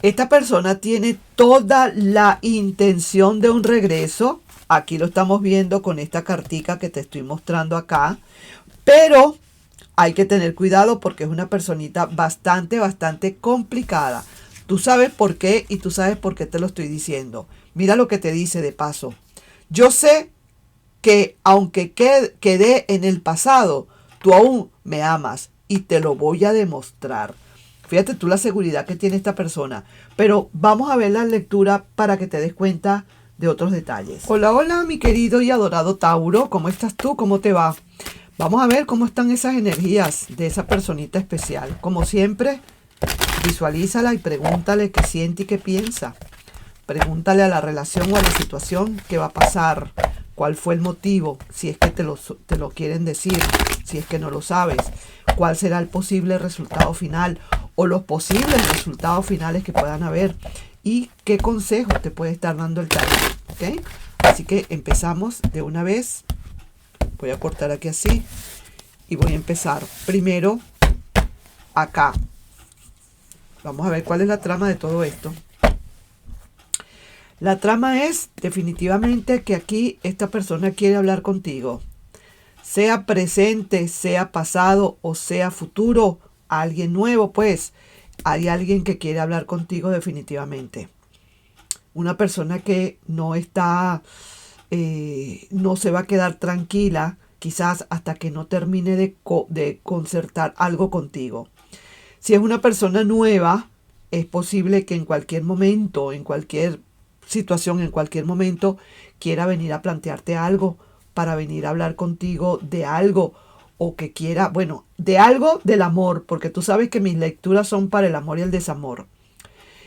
Esta persona tiene toda la intención de un regreso. Aquí lo estamos viendo con esta cartica que te estoy mostrando acá. Pero hay que tener cuidado porque es una personita bastante complicada. Tú sabes por qué y tú sabes por qué te lo estoy diciendo. Mira lo que te dice de paso. Yo sé que aunque quedé en el pasado, tú aún me amas y te lo voy a demostrar. Fíjate tú la seguridad que tiene esta persona. Pero vamos a ver la lectura para que te des cuenta de otros detalles. Hola, hola, mi querido y adorado Tauro. ¿Cómo estás tú? ¿Cómo te va? Vamos a ver cómo están esas energías de esa personita especial. Como siempre, visualízala y pregúntale qué siente y qué piensa. Pregúntale a la relación o a la situación qué va a pasar, cuál fue el motivo, si es que te lo quieren decir, si es que no lo sabes, cuál será el posible resultado final o los posibles resultados finales que puedan haber y qué consejos te puede estar dando el tarot. ¿Ok? Así que empezamos de una vez. Voy a cortar aquí así y voy a empezar primero acá. Vamos a ver cuál es la trama de todo esto. La trama es definitivamente que aquí esta persona quiere hablar contigo. Sea presente, sea pasado o sea futuro, alguien nuevo, pues hay alguien que quiere hablar contigo definitivamente. Una persona que no está, no se va a quedar tranquila, quizás hasta que no termine de concertar algo contigo. Si es una persona nueva, es posible que en cualquier momento, en cualquier situación, en cualquier momento, quiera venir a plantearte algo, para venir a hablar contigo de algo, o que quiera, bueno, de algo del amor, porque tú sabes que mis lecturas son para el amor y el desamor.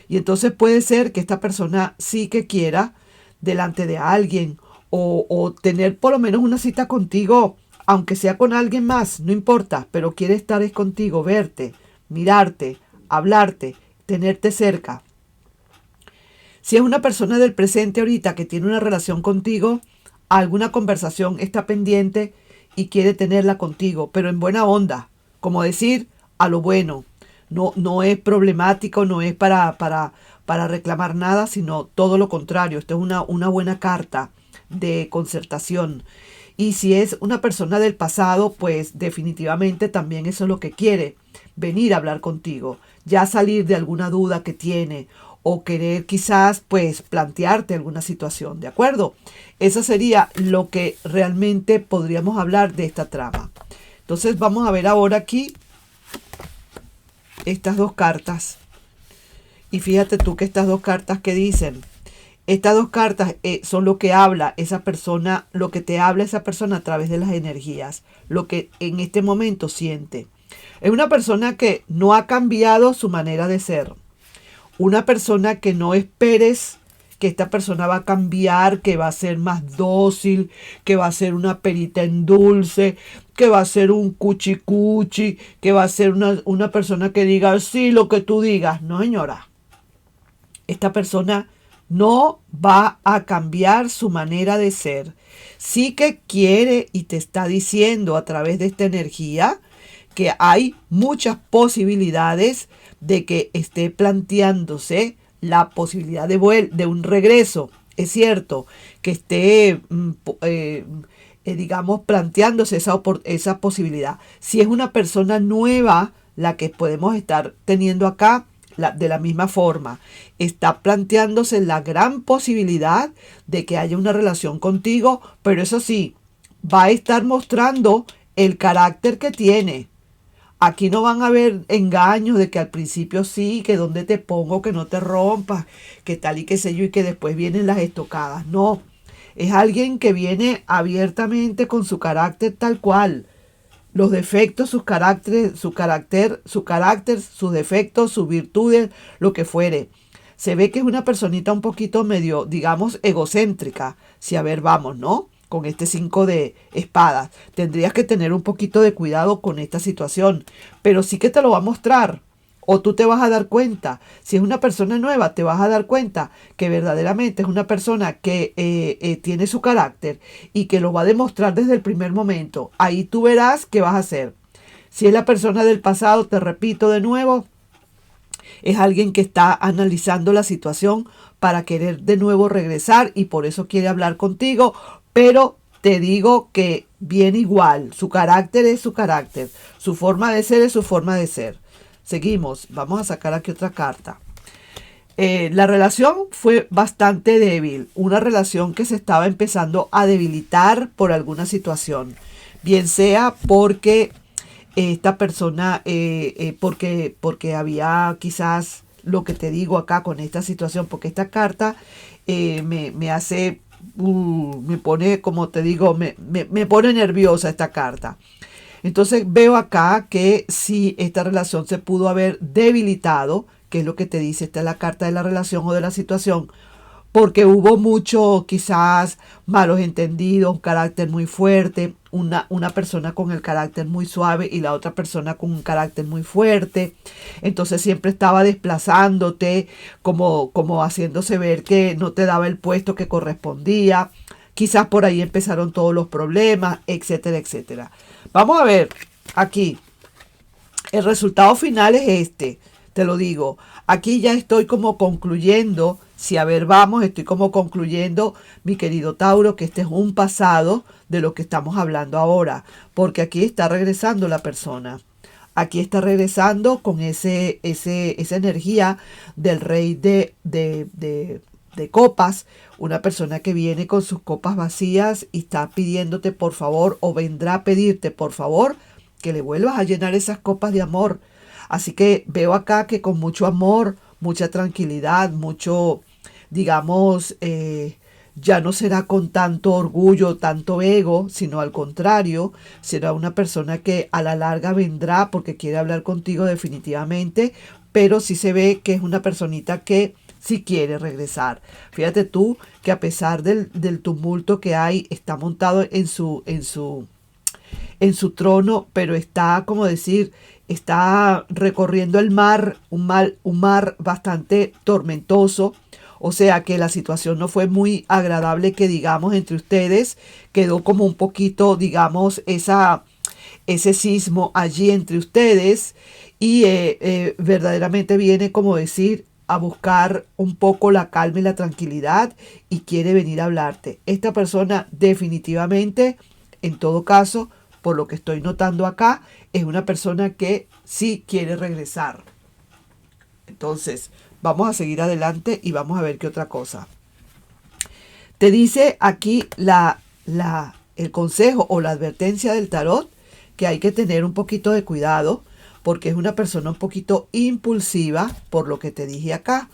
Y entonces puede ser que esta persona sí que quiera delante de alguien, o tener por lo menos una cita contigo, aunque sea con alguien más, no importa, pero quiere estar es contigo, verte, mirarte, hablarte, tenerte cerca. Si es una persona del presente ahorita que tiene una relación contigo, alguna conversación está pendiente y quiere tenerla contigo, pero en buena onda, como decir, a lo bueno. No es problemático, no es para reclamar nada, sino todo lo contrario. Esto es una buena carta de concertación. Y si es una persona del pasado, pues definitivamente también eso es lo que quiere, venir a hablar contigo, ya salir de alguna duda que tiene o querer quizás pues plantearte alguna situación, ¿de acuerdo? Eso sería lo que realmente podríamos hablar de esta trama. Entonces vamos a ver ahora aquí estas dos cartas. Y fíjate tú que estas dos cartas que dicen. Estas dos cartas son lo que habla esa persona, lo que te habla esa persona a través de las energías, lo que en este momento siente. Es una persona que no ha cambiado su manera de ser. Una persona que no esperes que esta persona va a cambiar, que va a ser más dócil, que va a ser una perita en dulce, que va a ser un cuchicuchi, que va a ser una persona que diga, sí, lo que tú digas. No, señora. Esta persona no va a cambiar su manera de ser. Sí que quiere y te está diciendo a través de esta energía que hay muchas posibilidades de que esté planteándose la posibilidad de un regreso. Es cierto que esté, digamos, planteándose esa posibilidad. Si es una persona nueva la que podemos estar teniendo acá, de la misma forma, está planteándose la gran posibilidad de que haya una relación contigo, pero eso sí, va a estar mostrando el carácter que tiene. Aquí no van a haber engaños de que al principio sí, que donde te pongo, que no te rompas, que tal y qué sé yo, y que después vienen las estocadas. No, es alguien que viene abiertamente con su carácter tal cual. Los defectos, sus defectos, sus virtudes, lo que fuere. Se ve que es una personita un poquito medio, digamos, egocéntrica. Si a ver, vamos, ¿no? Con este 5 de espadas. Tendrías que tener un poquito de cuidado con esta situación. Pero sí que te lo va a mostrar. O tú te vas a dar cuenta. Si es una persona nueva, te vas a dar cuenta que verdaderamente es una persona que tiene su carácter y que lo va a demostrar desde el primer momento. Ahí tú verás qué vas a hacer. Si es la persona del pasado, te repito de nuevo, Es alguien que está analizando la situación para querer de nuevo regresar y por eso quiere hablar contigo, pero te digo que viene igual. Su carácter es su carácter, su forma de ser es su forma de ser. Seguimos, vamos a sacar aquí otra carta. La relación fue bastante débil, una relación que se estaba empezando a debilitar por alguna situación, bien sea porque esta persona, porque había quizás lo que te digo acá con esta situación, porque esta carta me hace, me pone, como te digo, me pone nerviosa esta carta. Entonces veo acá que si esta relación se pudo haber debilitado, que es lo que te dice, esta es la carta de la relación o de la situación, porque hubo mucho, quizás, malos entendidos, un carácter muy fuerte, una persona con el carácter muy suave y la otra persona con un carácter muy fuerte. Entonces siempre estaba desplazándote, como haciéndose ver que no te daba el puesto que correspondía. Quizás por ahí empezaron todos los problemas, etcétera, etcétera. Vamos a ver aquí. El resultado final es este, te lo digo. Aquí ya estoy como concluyendo, si a ver vamos, estoy como concluyendo, mi querido Tauro, que este es un pasado de lo que estamos hablando ahora, porque aquí está regresando la persona. Aquí está regresando con esa energía del rey de copas, una persona que viene con sus copas vacías y está pidiéndote por favor, o vendrá a pedirte por favor, que le vuelvas a llenar esas copas de amor. Así que veo acá que con mucho amor, mucha tranquilidad, mucho, digamos, ya no será con tanto orgullo, tanto ego, sino al contrario, será una persona que a la larga vendrá porque quiere hablar contigo definitivamente, pero sí se ve que es una personita que sí quiere regresar. Fíjate tú que a pesar del tumulto que hay, está montado en su trono, pero está, como decir, está recorriendo el mar, un mar bastante tormentoso. O sea que la situación no fue muy agradable que digamos entre ustedes. Quedó como un poquito, digamos, ese sismo allí entre ustedes. Y verdaderamente viene, como decir, a buscar un poco la calma y la tranquilidad y quiere venir a hablarte. Esta persona definitivamente, en todo caso, por lo que estoy notando acá, es una persona que sí quiere regresar. Entonces, vamos a seguir adelante y vamos a ver qué otra cosa. Te dice aquí el consejo o la advertencia del tarot que hay que tener un poquito de cuidado porque es una persona un poquito impulsiva por lo que te dije acá.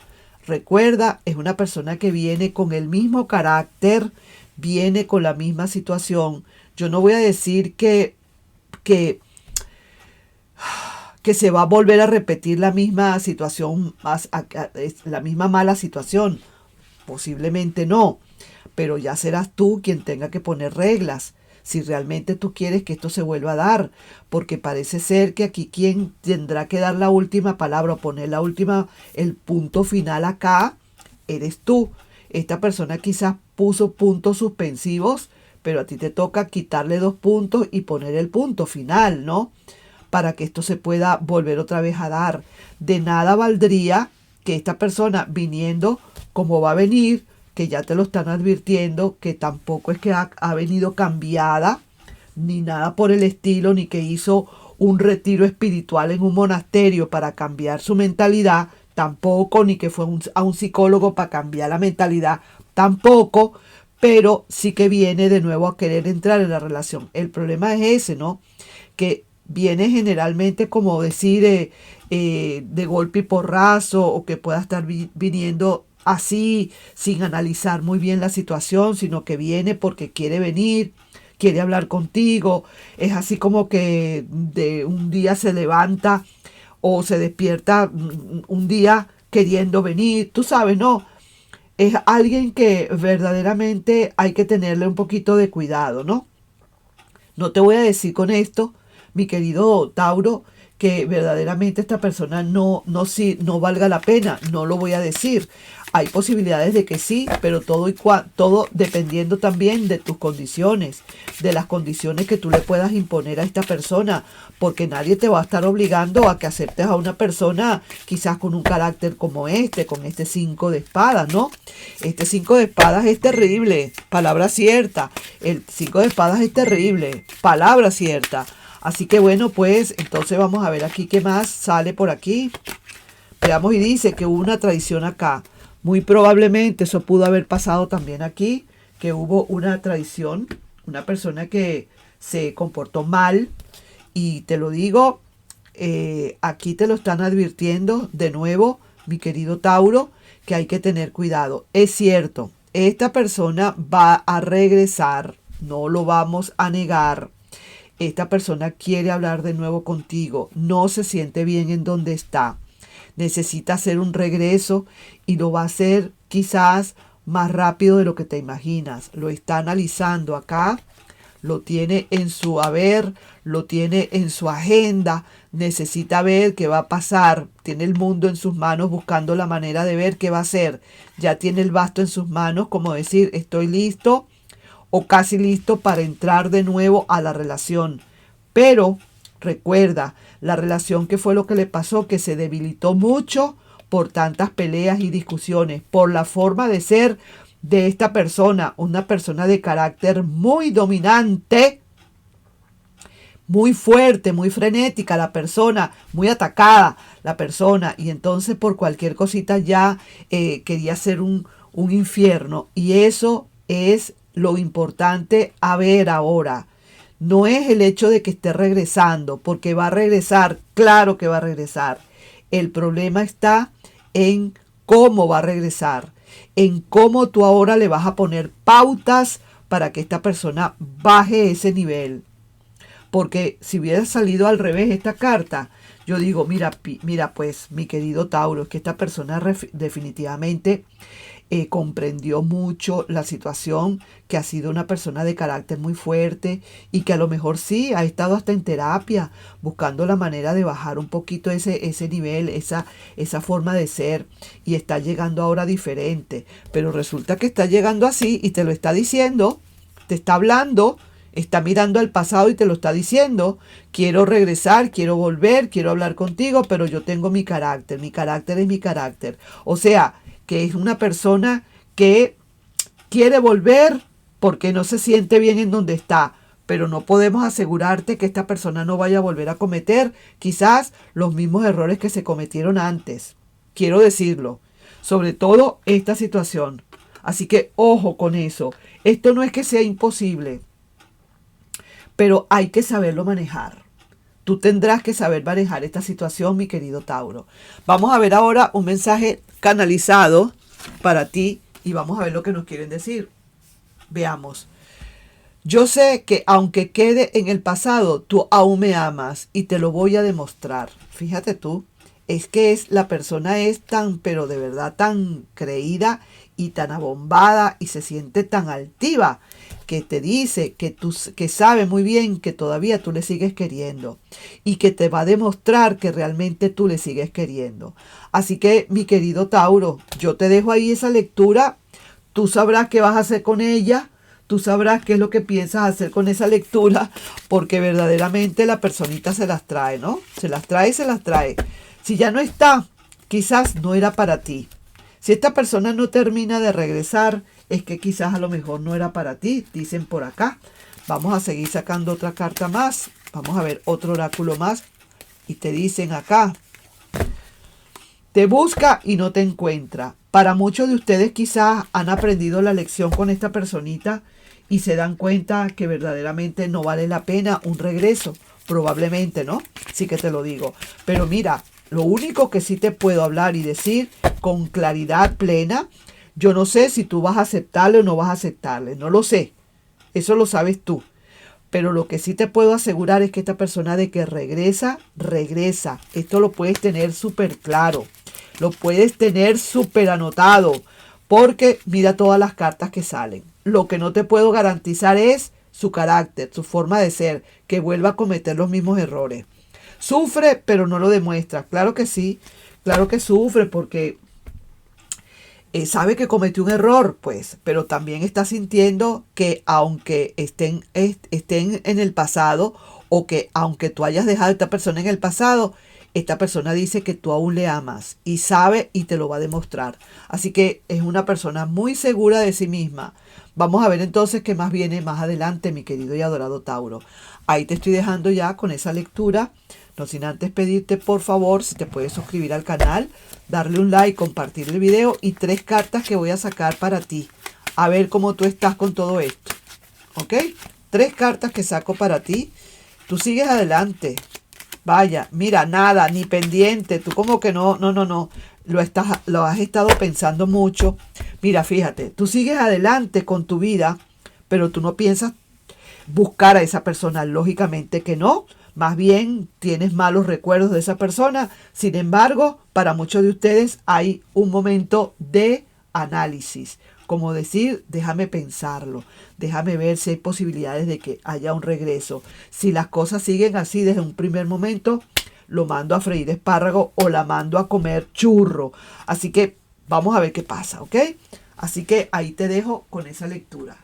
Recuerda, es una persona que viene con el mismo carácter, viene con la misma situación. Yo no voy a decir que se va a volver a repetir la misma situación, la misma mala situación. Posiblemente no, pero ya serás tú quien tenga que poner reglas. Si realmente tú quieres que esto se vuelva a dar, porque parece ser que aquí quien tendrá que dar la última palabra o poner el punto final acá, eres tú. Esta persona quizás puso puntos suspensivos, pero a ti te toca quitarle 2 puntos y poner el punto final, ¿no? Para que esto se pueda volver otra vez a dar. De nada valdría que esta persona viniendo como va a venir, que ya te lo están advirtiendo, que tampoco es que ha venido cambiada, ni nada por el estilo, ni que hizo un retiro espiritual en un monasterio para cambiar su mentalidad, tampoco, ni que fue a un psicólogo para cambiar la mentalidad, tampoco, pero sí que viene de nuevo a querer entrar en la relación. El problema es ese, ¿no? Que viene generalmente como decir de golpe y porrazo, o que pueda estar viniendo así sin analizar muy bien la situación, sino que viene porque quiere venir, quiere hablar contigo. Es así como que de un día se levanta o se despierta un día queriendo venir, tú sabes, ¿no? Es alguien que verdaderamente hay que tenerle un poquito de cuidado, ¿no? No te voy a decir con esto, mi querido Tauro, que verdaderamente esta persona no valga la pena, no lo voy a decir. Hay posibilidades de que sí, pero todo dependiendo también de tus condiciones, de las condiciones que tú le puedas imponer a esta persona, porque nadie te va a estar obligando a que aceptes a una persona quizás con un carácter como con este 5 de espadas, ¿no? Este 5 de espadas es terrible, palabra cierta. El 5 de espadas es terrible, palabra cierta. Así que bueno, pues entonces vamos a ver aquí qué más sale por aquí. Veamos, y dice que hubo una traición acá. Muy probablemente eso pudo haber pasado también aquí, que hubo una traición, una persona que se comportó mal. Y te lo digo, aquí te lo están advirtiendo de nuevo, mi querido Tauro, que hay que tener cuidado. Es cierto, esta persona va a regresar, no lo vamos a negar. Esta persona quiere hablar de nuevo contigo, no se siente bien en donde está. Necesita hacer un regreso y lo va a hacer quizás más rápido de lo que te imaginas. Lo está analizando acá, lo tiene en su haber, lo tiene en su agenda, necesita ver qué va a pasar. Tiene el mundo en sus manos buscando la manera de ver qué va a hacer. Ya tiene el basto en sus manos, como decir, estoy listo o casi listo para entrar de nuevo a la relación. Pero recuerda, la relación, que fue lo que le pasó, que se debilitó mucho por tantas peleas y discusiones, por la forma de ser de esta persona, una persona de carácter muy dominante, muy fuerte, muy frenética la persona, muy atacada la persona, y entonces por cualquier cosita ya quería hacer un infierno. Y eso es lo importante a ver ahora. No es el hecho de que esté regresando, porque va a regresar, claro que va a regresar. El problema está en cómo va a regresar, en cómo tú ahora le vas a poner pautas para que esta persona baje ese nivel. Porque si hubiera salido al revés esta carta, yo digo, mira pues, mi querido Tauro, es que esta persona definitivamente comprendió mucho la situación, que ha sido una persona de carácter muy fuerte y que a lo mejor sí ha estado hasta en terapia buscando la manera de bajar un poquito ese nivel, esa forma de ser, y está llegando ahora diferente, pero resulta que está llegando así y te lo está diciendo, te está hablando, está mirando al pasado y te lo está diciendo: quiero regresar, quiero volver, quiero hablar contigo, pero yo tengo mi carácter es mi carácter. O sea, que es una persona que quiere volver porque no se siente bien en donde está, pero no podemos asegurarte que esta persona no vaya a volver a cometer quizás los mismos errores que se cometieron antes. Quiero decirlo, sobre todo esta situación. Así que ojo con eso. Esto no es que sea imposible, pero hay que saberlo manejar. Tú tendrás que saber manejar esta situación, mi querido Tauro. Vamos a ver ahora un mensaje canalizado para ti y vamos a ver lo que nos quieren decir. Veamos. Yo sé que aunque quede en el pasado, tú aún me amas y te lo voy a demostrar. Fíjate tú, la persona es tan, pero de verdad tan creída y tan abombada y se siente tan altiva, que te dice que sabe muy bien que todavía tú le sigues queriendo y que te va a demostrar que realmente tú le sigues queriendo. Así que, mi querido Tauro, yo te dejo ahí esa lectura. Tú sabrás qué vas a hacer con ella. Tú sabrás qué es lo que piensas hacer con esa lectura, porque verdaderamente la personita se las trae, ¿no? Se las trae. Si ya no está, quizás no era para ti. Si esta persona no termina de regresar, es que quizás a lo mejor no era para ti, dicen por acá. Vamos a seguir sacando otra carta más. Vamos a ver otro oráculo más. Y te dicen acá: te busca y no te encuentra. Para muchos de ustedes quizás han aprendido la lección con esta personita y se dan cuenta que verdaderamente no vale la pena un regreso. Probablemente, ¿no? Sí que te lo digo. Pero mira, lo único que sí te puedo hablar y decir con claridad plena, yo no sé si tú vas a aceptarle o no vas a aceptarle. No lo sé. Eso lo sabes tú. Pero lo que sí te puedo asegurar es que esta persona, de que regresa, regresa. Esto lo puedes tener súper claro. Lo puedes tener súper anotado. Porque mira todas las cartas que salen. Lo que no te puedo garantizar es su carácter, su forma de ser, que vuelva a cometer los mismos errores. Sufre, pero no lo demuestra. Claro que sí, claro que sufre porque sabe que cometió un error, pues, pero también está sintiendo que aunque estén en el pasado o que aunque tú hayas dejado a esta persona en el pasado, esta persona dice que tú aún le amas y sabe y te lo va a demostrar. Así que es una persona muy segura de sí misma. Vamos a ver entonces qué más viene más adelante, mi querido y adorado Tauro. Ahí te estoy dejando ya con esa lectura. No sin antes pedirte, por favor, si te puedes suscribir al canal, darle un like, compartir el video y 3 cartas que voy a sacar para ti. A ver cómo tú estás con todo esto. ¿Ok? 3 cartas que saco para ti. Tú sigues adelante. Vaya, mira, nada, ni pendiente. Tú como que no. Lo has estado pensando mucho. Mira, fíjate, tú sigues adelante con tu vida, pero tú no piensas buscar a esa persona. Lógicamente que no. Más bien tienes malos recuerdos de esa persona. Sin embargo, para muchos de ustedes hay un momento de análisis. Como decir, déjame pensarlo, déjame ver si hay posibilidades de que haya un regreso. Si las cosas siguen así desde un primer momento, lo mando a freír espárrago o la mando a comer churro. Así que vamos a ver qué pasa, ¿ok? Así que ahí te dejo con esa lectura.